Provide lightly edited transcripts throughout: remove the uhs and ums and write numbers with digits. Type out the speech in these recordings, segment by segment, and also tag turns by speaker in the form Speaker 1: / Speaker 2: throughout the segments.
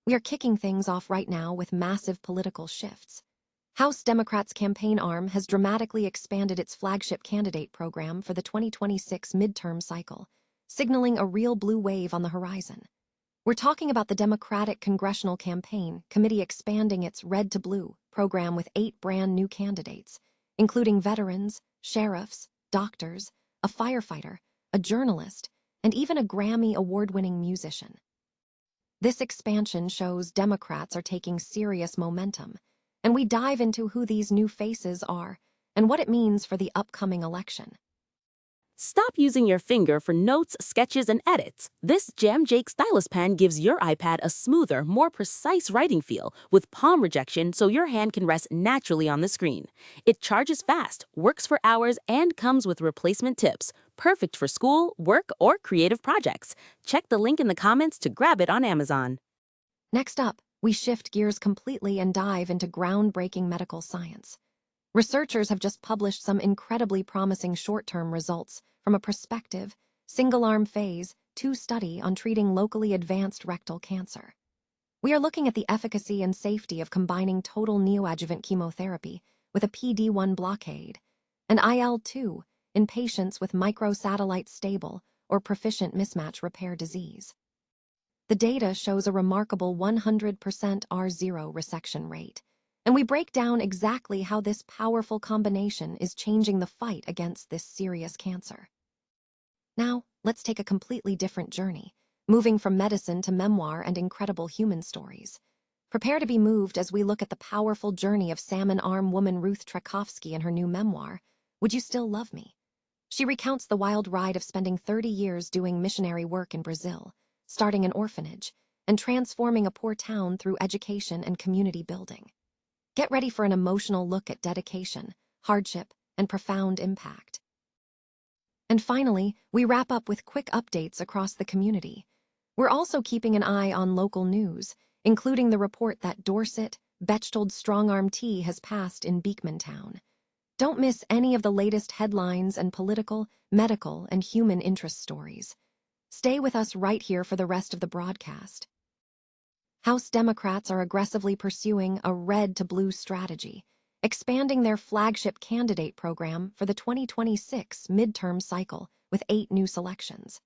Speaker 1: We are kicking things off right now with massive political shifts. House Democrats' campaign arm has dramatically expanded its flagship candidate program for the 2026 midterm cycle, signaling a real blue wave on the horizon. We're talking about the Democratic Congressional Campaign Committee expanding its Red to Blue program with 8 brand new candidates, including veterans, sheriffs, doctors, a firefighter, a journalist, and even a Grammy award-winning musician. This expansion shows Democrats are taking serious momentum, and we dive into who these new faces are and what it means for the upcoming election.
Speaker 2: Stop using your finger for notes, sketches, and edits. This Jam Jake stylus pen gives your iPad a smoother, more precise writing feel with palm rejection so your hand can rest naturally on the screen. It charges fast, works for hours, and comes with replacement tips. Perfect for school, work, or creative projects. Check the link in the comments to grab it on Amazon.
Speaker 1: Next up, we shift gears completely and dive into groundbreaking medical science. Researchers have just published some incredibly promising short-term results from a prospective, single-arm phase 2 study on treating locally advanced rectal cancer. We are looking at the efficacy and safety of combining total neoadjuvant chemotherapy with a PD-1 blockade and IL-2 in patients with microsatellite stable or proficient mismatch repair disease. The data shows a remarkable 100% R0 resection rate, and we break down exactly how this powerful combination is changing the fight against this serious cancer. Now, let's take a completely different journey, moving from medicine to memoir and incredible human stories. Prepare to be moved as we look at the powerful journey of Salmon Arm woman Ruth Tchaikovsky in her new memoir, Would You Still Love Me? She recounts the wild ride of spending 30 years doing missionary work in Brazil, starting an orphanage, and transforming a poor town through education and community building. Get ready for an emotional look at dedication, hardship, and profound impact. And finally, we wrap up with quick updates across the community. We're also keeping an eye on local news, including the report that Dorset Bechtold Strongarm Tea has passed in Beekman Town. Don't miss any of the latest headlines and political, medical, and human interest stories. Stay with us right here for the rest of the broadcast. House Democrats are aggressively pursuing a red to blue strategy, expanding their flagship candidate program for the 2026 midterm cycle with 8 new selections.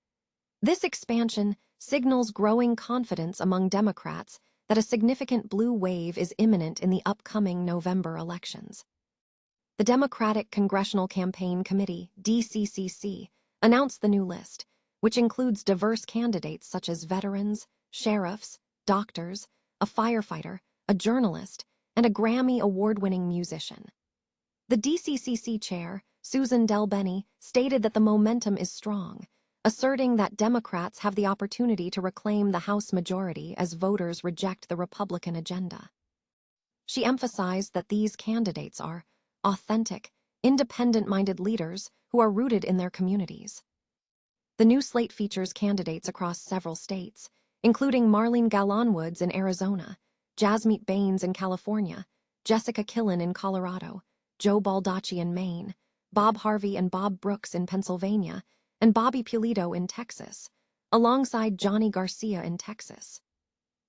Speaker 1: This expansion signals growing confidence among Democrats that a significant blue wave is imminent in the upcoming November elections. The Democratic Congressional Campaign Committee, DCCC, announced the new list, which includes diverse candidates such as veterans, sheriffs, doctors, a firefighter, a journalist, and a Grammy award-winning musician. The DCCC chair, Susan DelBene, stated that the momentum is strong, asserting that Democrats have the opportunity to reclaim the House majority as voters reject the Republican agenda. She emphasized that these candidates are authentic, independent-minded leaders who are rooted in their communities. The new slate features candidates across several states, including Marlene Gallon-Woods in Arizona, Jasmeet Bains in California, Jessica Killen in Colorado, Joe Baldacci in Maine, Bob Harvey and Bob Brooks in Pennsylvania, and Bobby Pulido in Texas, alongside Johnny Garcia in Texas.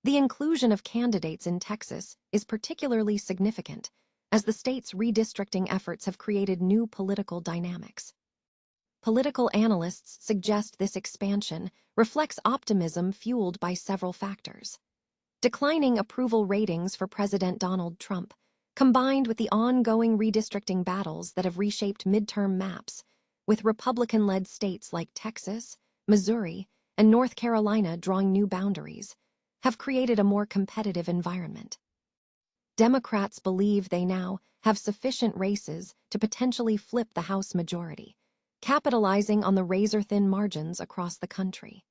Speaker 1: The inclusion of candidates in Texas is particularly significant, as the state's redistricting efforts have created new political dynamics. Political analysts suggest this expansion reflects optimism fueled by several factors. Declining approval ratings for President Donald Trump, combined with the ongoing redistricting battles that have reshaped midterm maps, with Republican-led states like Texas, Missouri, and North Carolina drawing new boundaries, have created a more competitive environment. Democrats believe they now have sufficient races to potentially flip the House majority, capitalizing on the razor-thin margins across the country.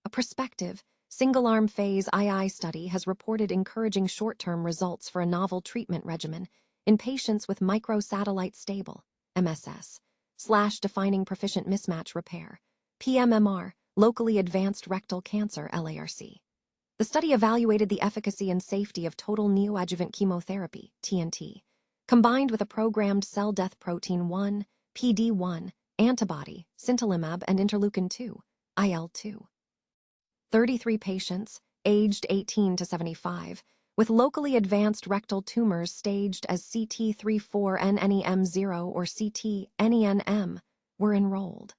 Speaker 1: A prospective, single-arm phase II study has reported encouraging short-term results for a novel treatment regimen in patients with microsatellite stable, MSS, /defining proficient mismatch repair, PMMR, locally advanced rectal cancer, LARC. The study evaluated the efficacy and safety of total neoadjuvant chemotherapy, TNT, combined with a programmed cell death protein 1, PD-1, antibody, sintilimab, and interleukin-2, IL-2. 33 patients, aged 18 to 75, with locally advanced rectal tumors staged as CT34NNEM0 or CT-NENM, were enrolled.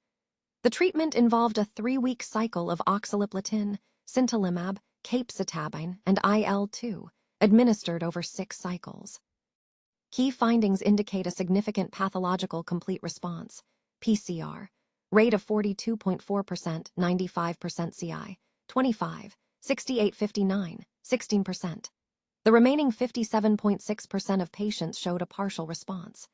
Speaker 1: The treatment involved a 3-week cycle of oxaliplatin, sintilimab, capecitabine, and IL-2, administered over 6 cycles. Key findings indicate a significant pathological complete response, PCR, rate of 42.4%, 95% CI, 25, 68-59, 16%. The remaining 57.6% of patients showed a partial response.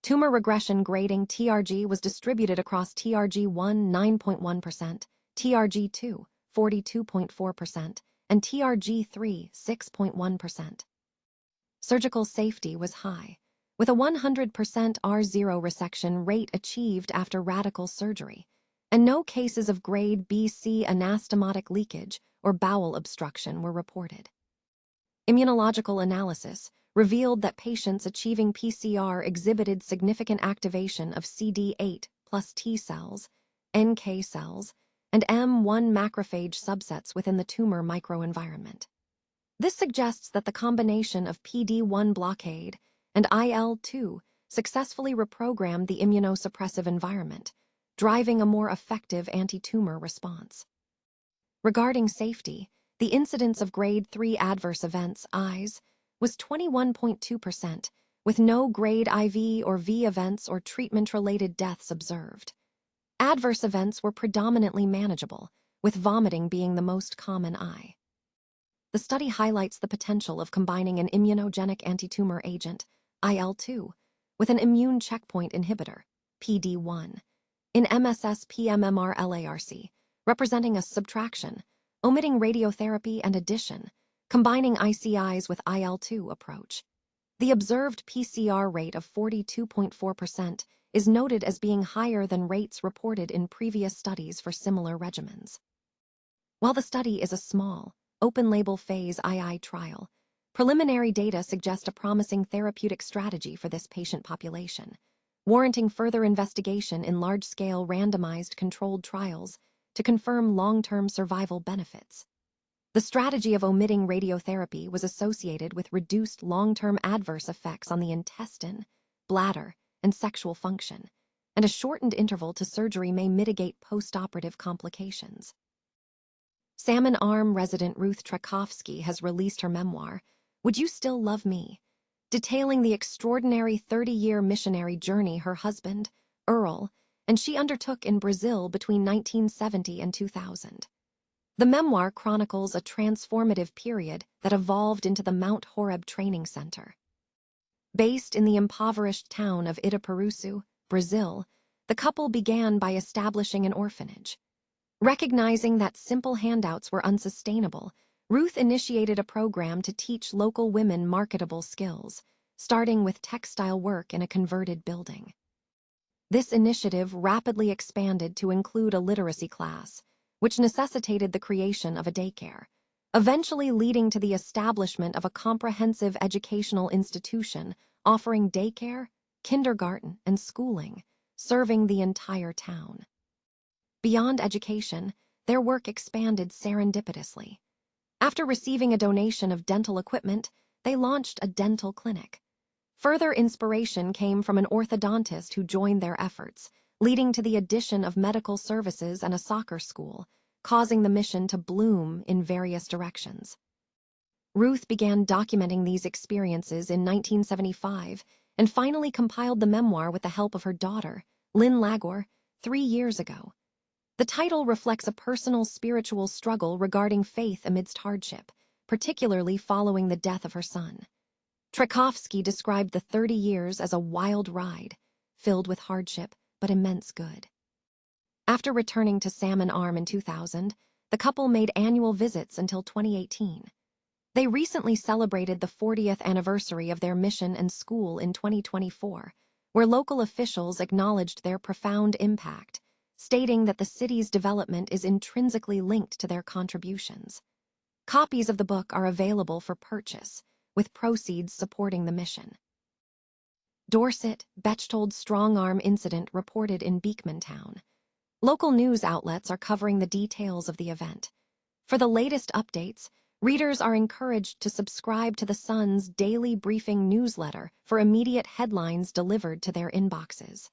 Speaker 1: Tumor regression grading TRG was distributed across TRG1 9.1%, TRG2 42.4%, and TRG3 6.1%. Surgical safety was high, with a 100% R0 resection rate achieved after radical surgery, and no cases of grade B/C anastomotic leakage or bowel obstruction were reported. Immunological analysis revealed that patients achieving PCR exhibited significant activation of CD8 plus T cells, NK cells, and M1 macrophage subsets within the tumor microenvironment. This suggests that the combination of PD-1 blockade and IL-2 successfully reprogrammed the immunosuppressive environment, driving a more effective anti-tumor response. Regarding safety, the incidence of grade 3 adverse events, AEs, was 21.2%, with no grade IV or V events or treatment-related deaths observed. Adverse events were predominantly manageable, with vomiting being the most common AE. The study highlights the potential of combining an immunogenic antitumor agent, IL-2, with an immune checkpoint inhibitor, PD-1, in MSS-PMMR-LARC, representing a subtraction, omitting radiotherapy and addition, combining ICIs with IL-2 approach. The observed PCR rate of 42.4% is noted as being higher than rates reported in previous studies for similar regimens. While the study is a small, open-label phase II trial, preliminary data suggest a promising therapeutic strategy for this patient population, warranting further investigation in large-scale randomized controlled trials to confirm long-term survival benefits. The strategy of omitting radiotherapy was associated with reduced long-term adverse effects on the intestine, bladder, and sexual function, and a shortened interval to surgery may mitigate post-operative complications. Salmon Arm resident Ruth Tchaikovsky has released her memoir, Would You Still Love Me?, detailing the extraordinary 30-year missionary journey her husband, Earl, and she undertook in Brazil between 1970 and 2000. The memoir chronicles a transformative period that evolved into the Mount Horeb Training Center. Based in the impoverished town of Itaperuçu, Brazil, the couple began by establishing an orphanage. Recognizing that simple handouts were unsustainable, Ruth initiated a program to teach local women marketable skills, starting with textile work in a converted building. This initiative rapidly expanded to include a literacy class, which necessitated the creation of a daycare, eventually leading to the establishment of a comprehensive educational institution offering daycare, kindergarten, and schooling, serving the entire town. Beyond education, their work expanded serendipitously. After receiving a donation of dental equipment, they launched a dental clinic. Further inspiration came from an orthodontist who joined their efforts, leading to the addition of medical services and a soccer school, causing the mission to bloom in various directions. Ruth began documenting these experiences in 1975 and finally compiled the memoir with the help of her daughter, Lynn Lagor, 3 years ago. The title reflects a personal spiritual struggle regarding faith amidst hardship, particularly following the death of her son. Tchaikovsky described the 30 years as a wild ride, filled with hardship but immense good. After returning to Salmon Arm in 2000, the couple made annual visits until 2018. They recently celebrated the 40th anniversary of their mission and school in 2024, where local officials acknowledged their profound impact, stating that the city's development is intrinsically linked to their contributions. Copies of the book are available for purchase, with proceeds supporting the mission. Dorset, Bechtold strong-arm incident reported in Beekman Town. Local news outlets are covering the details of the event. For the latest updates, Readers are encouraged to subscribe to the Sun's daily briefing newsletter for immediate headlines delivered to their inboxes.